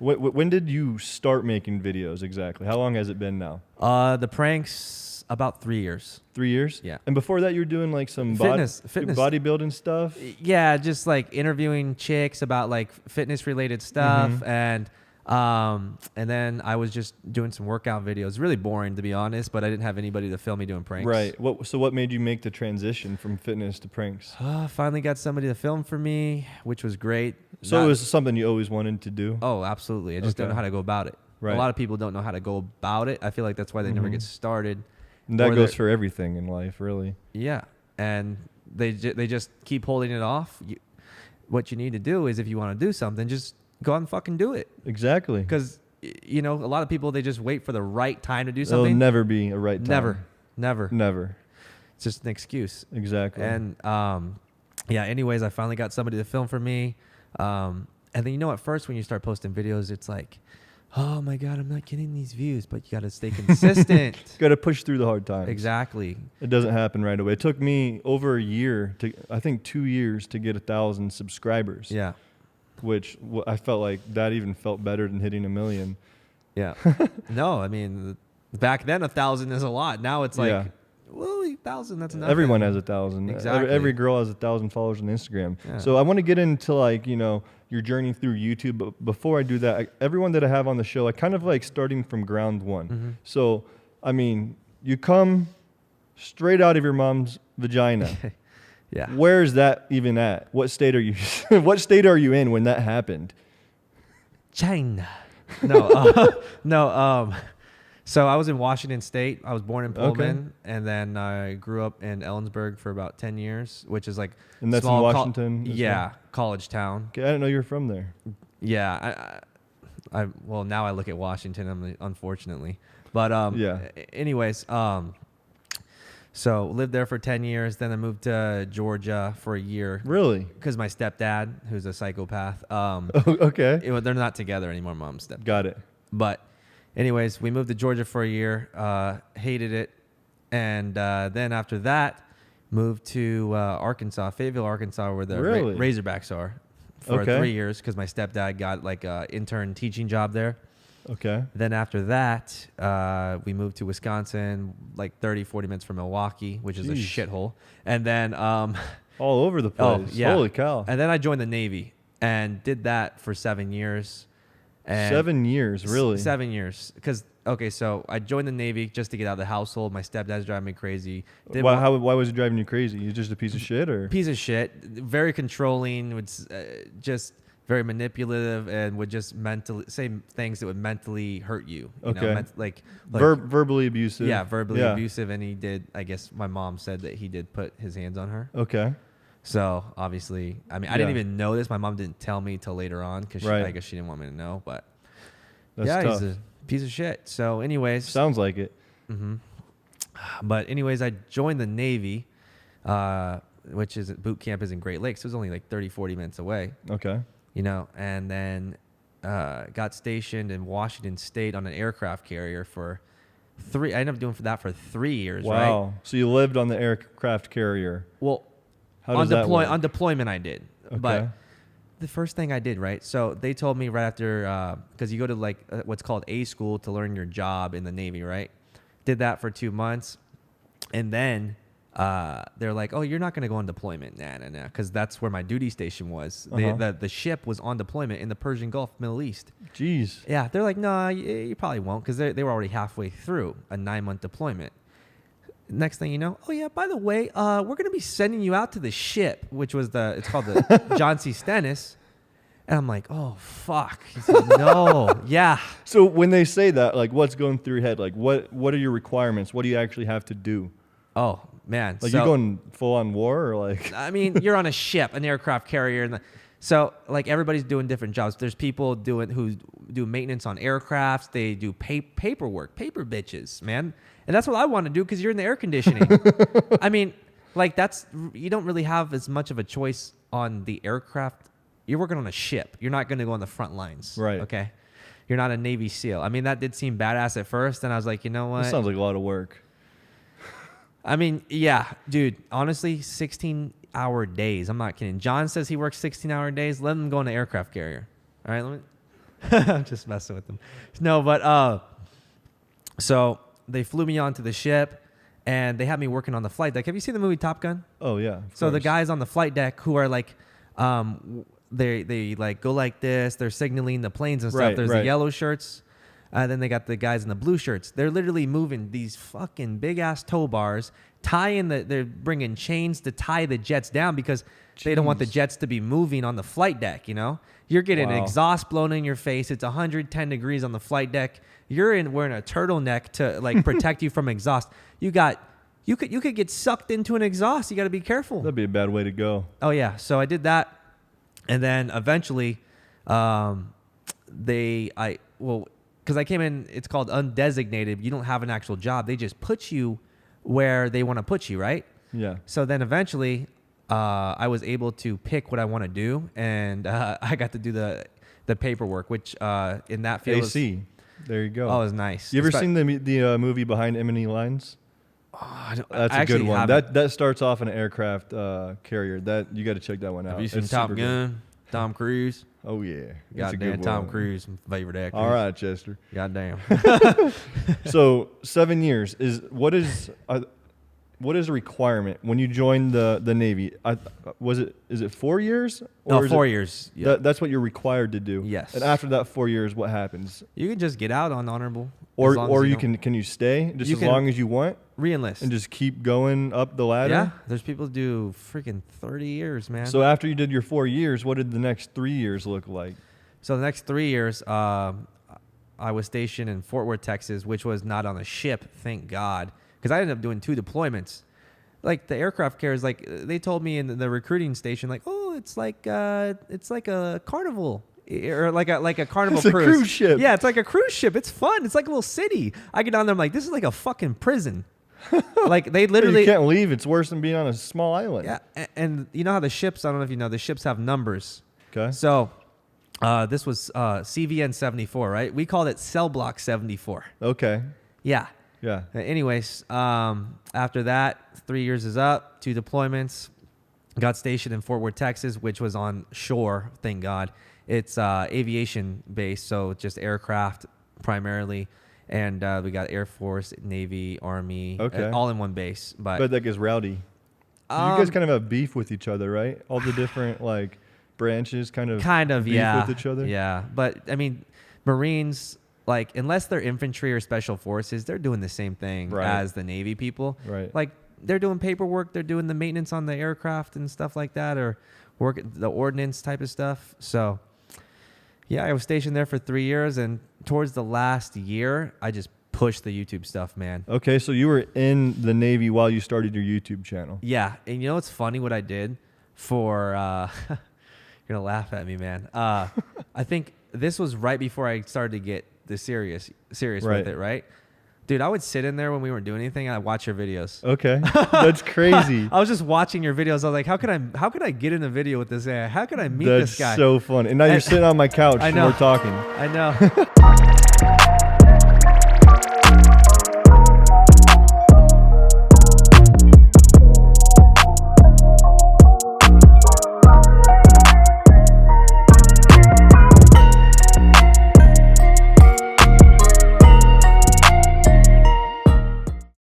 When did you start making videos exactly? How long has it been now? The pranks about 3 years. 3 years? Yeah. And before that, you were doing like some Fitness. bodybuilding stuff? Yeah, just like interviewing chicks about like fitness related stuff, and then I was just doing some workout videos. Really boring, to be honest, but I didn't have anybody to film me doing pranks. Right. So what made you make the transition from fitness to pranks? Finally got somebody to film for me, which was great. So it was something you always wanted to do? Oh, absolutely. I just don't know how to go about it. Right. A lot of people don't know how to go about it. I feel like that's why they never get started. And that goes for everything in life, really. Yeah, and they just keep holding it off. What you need to do is, if you want to do something, just go out and fucking do it. Exactly. Because, a lot of people, they just wait for the right time to do something. There'll never be a right time. Never. It's just an excuse. Exactly. And, anyways, I finally got somebody to film for me. And then, at first when you start posting videos, it's like, oh my God, I'm not getting these views, but you got to stay consistent. Got to push through the hard times. Exactly. It doesn't happen right away. It took me over a year I think 2 years to get 1,000 subscribers. Yeah. Which I felt like that even felt better than hitting 1 million. Yeah. No, I mean, back then 1,000 is a lot. Now it's like, well, 1,000, that's enough. Everyone has 1,000. Exactly. Every girl has 1,000 followers on Instagram. Yeah. So I want to get into like, your journey through YouTube. But before I do that, everyone that I have on the show, I kind of like starting from ground one. Mm-hmm. So, I mean, you come straight out of your mom's vagina. Yeah. Where's that even at? What state are you? What state are you in when that happened? China. No. So I was in Washington State. I was born in Pullman, and then I grew up in Ellensburg for about 10 years, which is like and that's small in Washington. College town. Okay, I didn't know you were from there. Yeah, well, now I look at Washington, unfortunately, but anyways, so lived there for 10 years. Then I moved to Georgia for a year. Really? Because my stepdad, who's a psychopath, okay, they're not together anymore. Mom and stepdad. Got it. But anyways, we moved to Georgia for a year, hated it. And then after that, moved to Arkansas, Fayetteville, Arkansas, where the Razorbacks are for 3 years because my stepdad got like an intern teaching job there. Okay. Then after that, we moved to Wisconsin, like 30, 40 minutes from Milwaukee, which is a shithole. And then... all over the place. Oh, yeah. Holy cow. And then I joined the Navy and did that for 7 years. And 7 years, really? 7 years. Because, so I joined the Navy just to get out of the household. My stepdad's driving me crazy. Why was he driving you crazy? He's just a piece of shit? Or piece of shit. Very controlling. Would just very manipulative and would just mentally say things that would mentally hurt you. Verbally abusive. Yeah, verbally abusive. And he did, I guess my mom said that he did put his hands on her. Okay. So obviously, I mean, I didn't even know this. My mom didn't tell me till later on because I guess she didn't want me to know. But tough. He's a piece of shit. So anyways. Sounds like it. Mm-hmm. But anyways, I joined the Navy, which is boot camp is in Great Lakes. It was only like 30, 40 minutes away. Okay. And then got stationed in Washington State on an aircraft carrier for I ended up doing that for 3 years. Wow. Right? So you lived on the aircraft carrier. Well, how does that work? On deployment I did. Okay. But the first thing I did, right? So they told me right after, because you go to like what's called A school to learn your job in the Navy, right? Did that for 2 months. And then they're like, oh, you're not going to go on deployment. Nah. Because that's where my duty station was. The ship was on deployment in the Persian Gulf, Middle East. Jeez. Yeah. They're like, no, you probably won't because they were already halfway through a 9-month deployment. Next thing you know, oh yeah, by the way, we're going to be sending you out to the ship, which was it's called the John C. Stennis. And I'm like, oh, fuck. He said, no, yeah. So when they say that, like what's going through your head? Like what are your requirements? What do you actually have to do? Oh, man. Like you're going full on war or like? I mean, you're on a ship, an aircraft carrier. So like everybody's doing different jobs. There's people who do maintenance on aircrafts. They do paperwork, paper bitches, man. And that's what I want to do because you're in the air conditioning. I mean, like you don't really have as much of a choice on the aircraft. You're working on a ship. You're not going to go on the front lines. Right. Okay. You're not a Navy SEAL. I mean, that did seem badass at first. And I was like, you know what? That sounds like a lot of work. I mean, yeah, dude, honestly, 16-hour days. I'm not kidding. John says he works 16-hour days. Let him go on an aircraft carrier. All right. I'm just messing with them. No, but so they flew me onto the ship, and they had me working on the flight deck. Have you seen the movie Top Gun? Oh yeah. So the guys on the flight deck who are like, they like go like this. They're signaling the planes and stuff. Right, There's right. the yellow shirts. Then they got the guys in the blue shirts. They're literally moving these fucking big ass tow bars, they're bringing chains to tie the jets down because they don't want the jets to be moving on the flight deck. You know, you're getting Wow. exhaust blown in your face. It's 110 degrees on the flight deck. You're wearing a turtleneck to like protect you from exhaust. You could get sucked into an exhaust. You got to be careful. That'd be a bad way to go. Oh yeah, so I did that, and then eventually, because I came in, it's called undesignated. You don't have an actual job. They just put you where they want to put you, right? Yeah. So then eventually, I was able to pick what I want to do, and I got to do the paperwork, which in that field AC. There you go. it was nice. You ever seen the movie Behind Enemy Lines? That's a good actually one. haven't. That starts off an aircraft carrier. That you got to check that one out. Have you seen It's Top super good. Gun? Tom Cruise? Oh yeah. It's a Goddamn, good Tom one. Cruise, my favorite actor. All right, Chester. Goddamn. So 7 years is what is a requirement when you join the Navy? Is it 4 years? No, is 4 it- years. Yeah. That's what you're required to do. Yes. And after that 4 years, what happens? You can just get out on honorable. Or as long or as you don't can you stay just You as can- long as you want re-enlist. and just keep going up the ladder? Yeah, there's people who do freaking 30 years, man. So after you did your 4 years, what did the next 3 years look like? So the next 3 years, I was stationed in Fort Worth, Texas, which was not on a ship, thank God, because I ended up doing 2 deployments. Like the aircraft carriers, like they told me in the recruiting station, like, oh, it's like a carnival. Or like a carnival It's a cruise. cruise ship. Yeah, it's like a cruise ship. It's fun. It's like a little city. I get down there, I'm like, this is like a fucking prison. Like they literally You can't leave. It's worse than being on a small island. Yeah, and you know how the ships, I don't know if you know, the ships have numbers. Okay. So this was CVN 74, right? We called it Cell Block 74. Okay. Yeah. Yeah. Anyways, after that, 3 years is up, 2 deployments. Got stationed in Fort Worth, Texas, which was on shore, thank God. It's aviation based, so just aircraft primarily. And we got Air Force, Navy, Army, Okay. all in one base. But that gets rowdy. You guys kind of have beef with each other, right? All the different like branches kind of beef yeah, with each other. yeah. But I mean, Marines, like unless they're infantry or special forces, they're doing the same thing Right. as the Navy people. Right. Like they're doing paperwork, they're doing the maintenance on the aircraft and stuff like that, or work the ordnance type of stuff. So yeah, I was stationed there for 3 years, and towards the last year, I just pushed the YouTube stuff, man. Okay, so you were in the Navy while you started your YouTube channel. Yeah, and you know what's funny? What I did for you're gonna laugh at me, man. I think this was right before I started to get the serious Right. with it, right? Dude, I would sit in there when we weren't doing anything, and I'd watch your videos. Okay, that's crazy. I was just watching your videos. I was like, how could I get in a video with this guy? How could I meet That's this guy? so fun. And now you're sitting on my couch I and know. we're talking. I know.